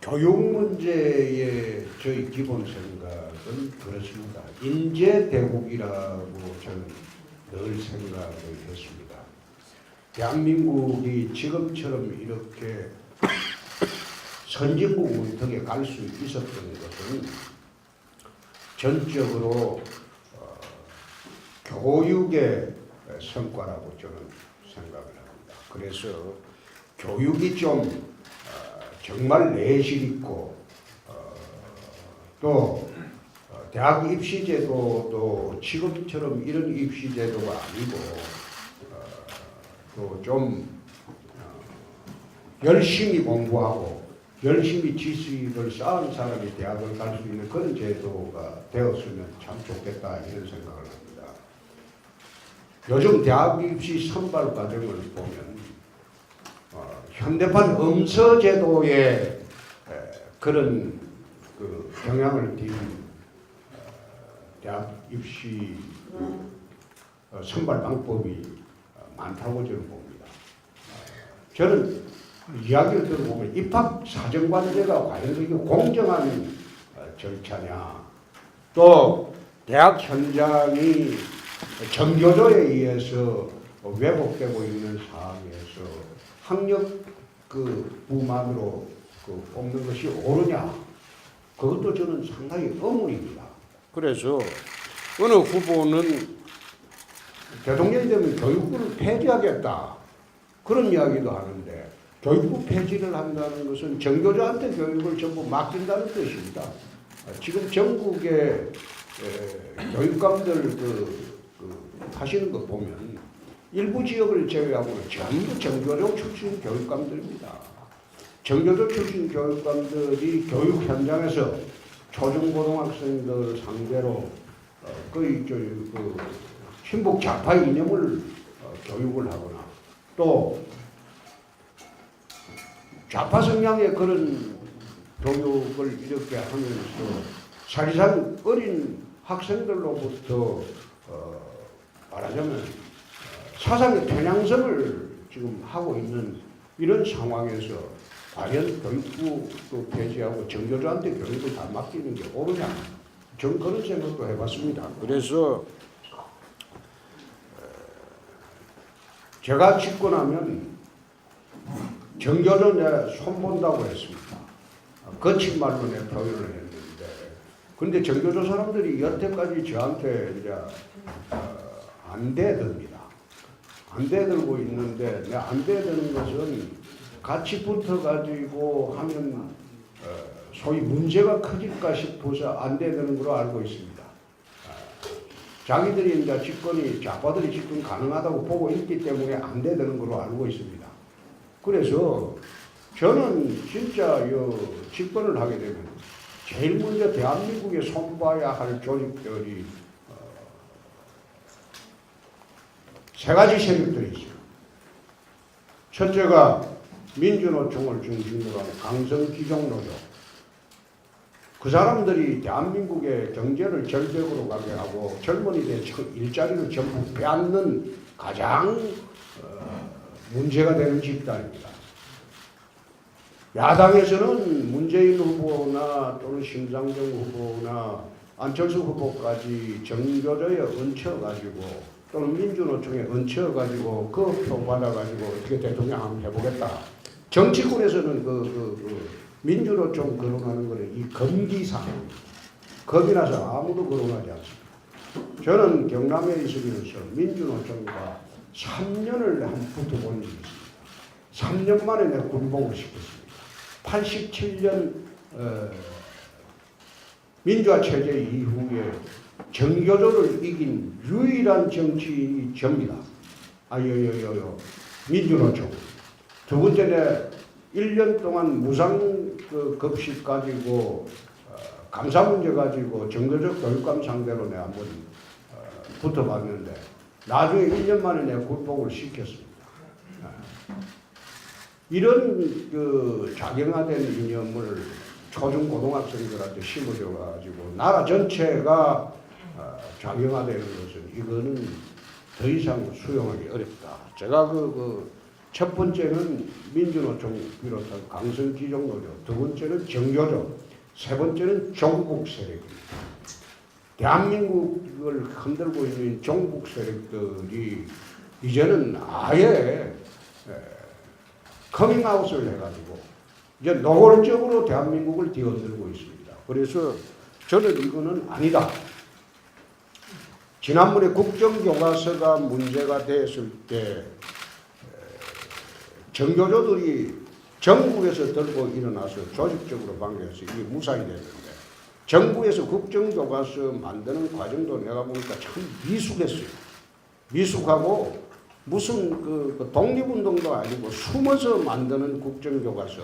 교육 문제의 저희 기본 생각은 그렇습니다. 인재대국이라고 저는 늘 생각을 했습니다. 대한민국이 지금처럼 이렇게 선진국 문턱에 갈 수 있었던 것은 전적으로 교육의 성과라고 저는 생각을 합니다. 그래서 교육이 좀 정말 내실 있고 또 대학 입시 제도도 지금처럼 이런 입시 제도가 아니고 또 좀 열심히 공부하고 열심히 지식을 쌓은 사람이 대학을 갈 수 있는 그런 제도가 되었으면 참 좋겠다 이런 생각을 합니다. 요즘 대학 입시 선발 과정을 보면 현대판 엄서 제도의 그런 그 경향을 띈 대학 입시 선발 방법이 많다고 저는 봅니다. 저는 이야기를 들어보면 입학 사정관제가 과연 그게 공정한 절차냐, 또 대학 현장이 정교조에 의해서 왜곡되고 있는 상황에서 학력 그 부만으로 뽑는 것이 옳으냐, 그것도 저는 상당히 의문입니다. 그래서 어느 후보는 대통령이 되면 교육부를 폐지하겠다 그런 이야기도 하는데, 교육부 폐지를 한다는 것은 정교조한테 교육을 전부 맡긴다는 뜻입니다. 지금 전국의 교육감들 하시는 거 보면 일부 지역을 제외하고는 전부 정교조 출신 교육감들입니다. 정교조 출신 교육감들이 교육 현장에서 초중고등학생들 상대로 거의 친북 좌파 이념을 교육을 하거나 또 좌파 성향의 그런 교육을 이렇게 하면서 사실상 어린 학생들로부터 말하자면 사상의 편향성을 지금 하고 있는 이런 상황에서 과연 교육부도 폐지하고 정교조한테 교육을 다 맡기는 게 옳으냐, 저는 그런 생각도 해봤습니다. 그래서 제가 집권하면 정교조 내 손본다고 했습니다. 거친 말로 내 표현을 했는데, 근데 정교조 사람들이 여태까지 저한테 이제 안 대듭니다. 안 대들고 있는데, 내 안 대드는 것은 같이 붙어가지고 하면 소위 문제가 커질까 싶어서 안 대드는 걸로 알고 있습니다. 자기들이 이제 집권이 좌파들이 집권 가능하다고 보고 있기 때문에 안 대드는 걸로 알고 있습니다. 그래서 저는 진짜 집권을 하게 되면 제일 먼저 대한민국에 손봐야 할 조직들이 세 가지 세력들이 있어요. 첫째가 민주노총을 중심으로 하는 강성기종노조. 그 사람들이 대한민국의 경제를 절벽으로 가게 하고 젊은이들의 일자리를 전부 빼앗는 가장 문제가 되는 집단입니다. 야당에서는 문재인 후보나 또는 심상정 후보나 안철수 후보까지 정교조에 얹혀가지고 또는 민주노총에 얹혀가지고 그 표 받아가지고 어떻게 대통령 한번 해보겠다. 정치권에서는 민주노총 거론하는 거는 이 검기상, 겁이 나서 아무도 거론하지 않습니다. 저는 경남에 있으면서 민주노총과 3년을 한 붙어본 적이 있습니다. 3년 만에 내가 군복을 시켰습니다. 87년 민주화 체제 이후에 정교조를 이긴 유일한 정치인이 접니다. 민주노총. 두 번째는 1년 동안 무상 급식 가지고 감사 문제 가지고 정교조 교육감 상대로 내가 한번 붙어봤는데 나중에 1년 만에 내가 군복을 시켰습니다. 이런 자경화된 이념을 초중고등학생들한테 심어줘가지고 나라 전체가 자경화되는 것은 이거는 더 이상 수용하기 어렵다. 제가 첫 번째는 민주노총 비롯한 강성기종노조, 두 번째는 정교조, 세 번째는 종북 세력입니다. 대한민국을 흔들고 있는 종북 세력들이 이제는 아예 커밍아웃을 해가지고 이제 노골적으로 대한민국을 뒤흔들고 있습니다. 그래서 저는 이거는 아니다. 지난번에 국정교과서가 문제가 됐을 때 정교조들이 전국에서 들고 일어나서 조직적으로 방해해서 이게 무산이 됐는데 정부에서 국정교과서 만드는 과정도 내가 보니까 참 미숙했어요. 미숙하고 무슨 그 독립운동도 아니고 숨어서 만드는 국정교과서.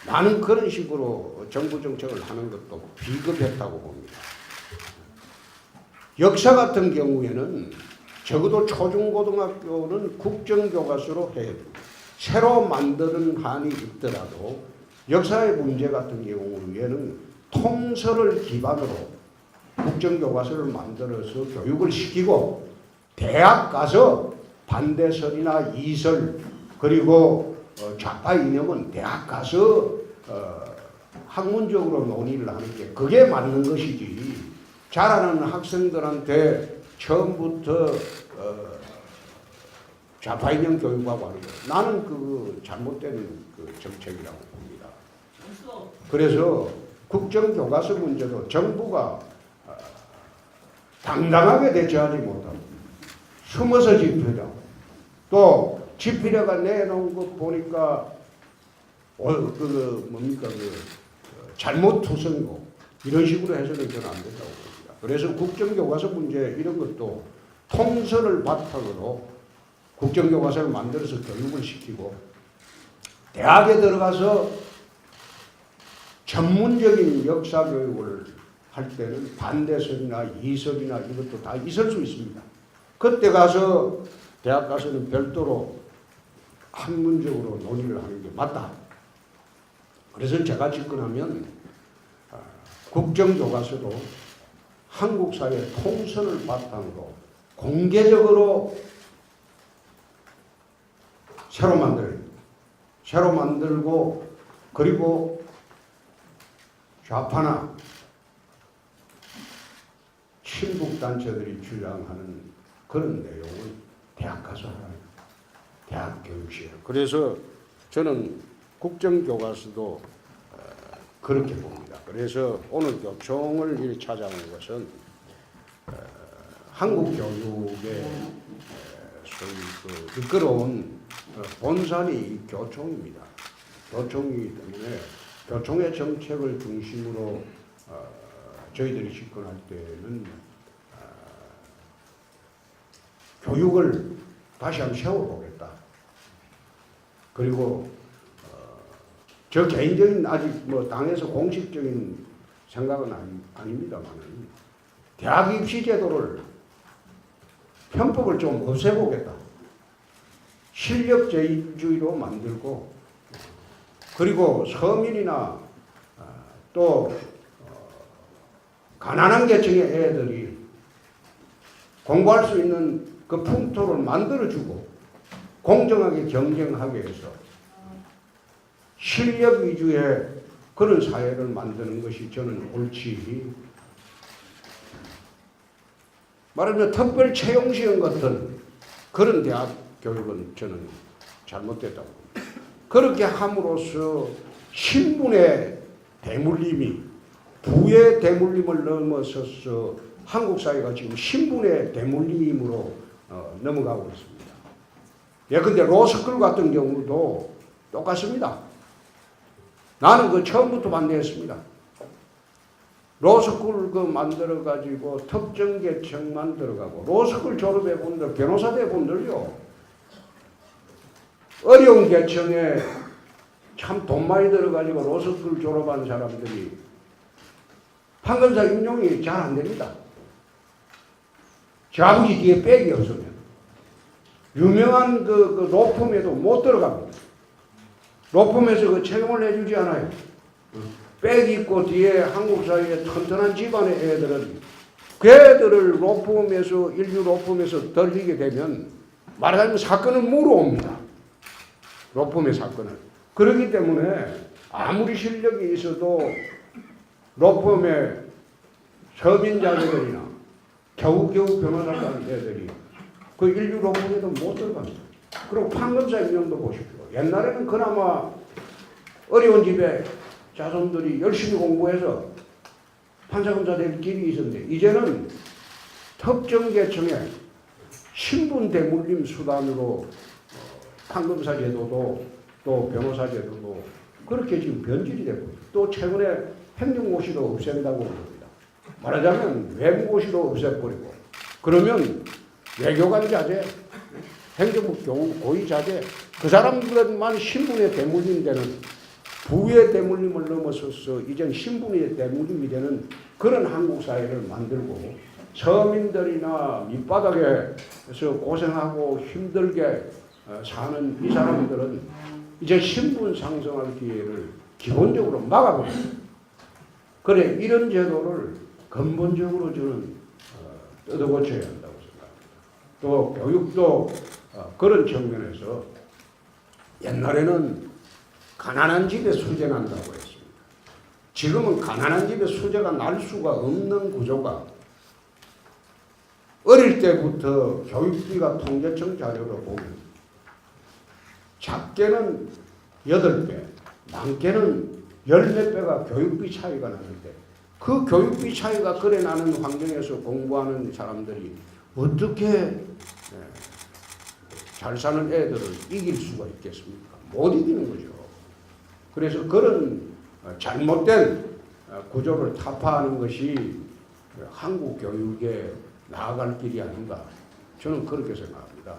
나는 그런 식으로 정부 정책을 하는 것도 비겁했다고 봅니다. 역사 같은 경우에는 적어도 초중고등학교는 국정교과서로 해야 됩니다. 새로 만드는 한이 있더라도 역사의 문제 같은 경우에는 통설을 기반으로 국정교과서를 만들어서 교육을 시키고 대학 가서 반대설이나 이설 그리고 좌파 이념은 대학 가서 학문적으로 논의를 하는 게 그게 맞는 것이지 자라는 학생들한테 처음부터 좌파 이념 교육하고 하는 거 나는 그 잘못된 그 정책이라고 봅니다. 그래서 국정교과서 문제도 정부가 당당하게 대처하지 못하고 숨어서 집필하고 또 집필회가 내놓은 거 보니까 잘못 투성이고 이런 식으로 해서는 저는 안 된다고 봅니다. 그래서 국정교과서 문제 이런 것도 통설을 바탕으로 국정교과서를 만들어서 교육을 시키고 대학에 들어가서 전문적인 역사 교육을 할 때는 반대설이나 이설이나 이것도 다 있을 수 있습니다. 그때 가서 대학 가서는 별도로 학문적으로 논의를 하는 게 맞다. 그래서 제가 집권하면 국정교과서도 한국 사회 통선을 바탕으로 공개적으로 새로 만들어야 됩니다. 새로 만들고 그리고 좌파나 친북단체들이 주장하는 그런 내용을 대학 가서 하는 대학 교육시에. 그래서 저는 국정교과서도 그렇게 봅니다. 그래서 오늘 교총을 이렇게 찾아온 것은 한국 교육의 소위 그 이끌어온 본산이 교총입니다. 교총이기 때문에 교총의 정책을 중심으로 저희들이 집권할 때는 교육을 다시 한번 세워보겠다. 그리고 저 개인적인 아직 뭐 당에서 공식적인 생각은 아닙니다만은 대학 입시 제도를 편법을 좀 없애보겠다. 실력주의로 만들고 그리고 서민이나 또 가난한 계층의 애들이 공부할 수 있는 그 풍토를 만들어주고 공정하게 경쟁하게 해서 실력 위주의 그런 사회를 만드는 것이 저는 옳지. 말하자면 특별 채용시험 같은 그런 대학 교육은 저는 잘못됐다고 봅니다. 그렇게 함으로써 신분의 대물림이 부의 대물림을 넘어서서 한국 사회가 지금 신분의 대물림으로 넘어가고 있습니다. 예컨대 로스쿨 같은 경우도 똑같습니다. 나는 그 처음부터 반대했습니다. 로스쿨 그 만들어가지고 특정 계층만 들어가고 로스쿨 졸업해 본들, 변호사 돼 본들요. 어려운 계층에 참 돈 많이 들어가지고 로스쿨 졸업한 사람들이 판검사 임용이 잘 안 됩니다. 제 아버지 뒤에 백이 없으면 유명한 그 로펌에도 못 들어갑니다. 로펌에서 그 채용을 해주지 않아요. 백 있고 뒤에 한국 사회에 튼튼한 집안의 애들은 그 애들을 로펌에서 인류 로펌에서 들리게 되면 말하자면 사건은 물어옵니다. 로펌의 사건을. 그렇기 때문에 아무리 실력이 있어도 로펌의 서민자들이나 겨우겨우 변호사를 하는 애들이 그 인류 로펌에도 못 들어갑니다. 그리고 판검사 임명도 보십시오. 옛날에는 그나마 어려운 집에 자손들이 열심히 공부해서 판사검사 될 길이 있었는데 이제는 특정 계층의 신분 대물림 수단으로 판검사 제도도 또 변호사 제도도 그렇게 지금 변질이 되고 또 최근에 행정고시도 없앤다고 합니다. 말하자면 외무고시도 없애버리고 그러면 외교관 자제, 행정부 고위 자제 그 사람들만 신분의 대물림이 되는 부의 대물림을 넘어서서 이젠 신분의 대물림이 되는 그런 한국 사회를 만들고 서민들이나 밑바닥에서 고생하고 힘들게 사는 이 사람들은 이제 신분 상승할 기회를 기본적으로 막아버립니다. 그래 이런 제도를 근본적으로 저는 뜯어고쳐야 한다고 생각합니다. 또 교육도 그런 측면에서 옛날에는 가난한 집에 수재 난다고 했습니다. 지금은 가난한 집에 수재가 날 수가 없는 구조가 어릴 때부터 교육비가 통계청 자료로 보면 작게는 8배, 많게는 10몇 배가 교육비 차이가 나는데 그 교육비 차이가 그래 나는 환경에서 공부하는 사람들이 어떻게 잘 사는 애들을 이길 수가 있겠습니까? 못 이기는 거죠. 그래서 그런 잘못된 구조를 타파하는 것이 한국 교육에 나아갈 길이 아닌가 저는 그렇게 생각합니다.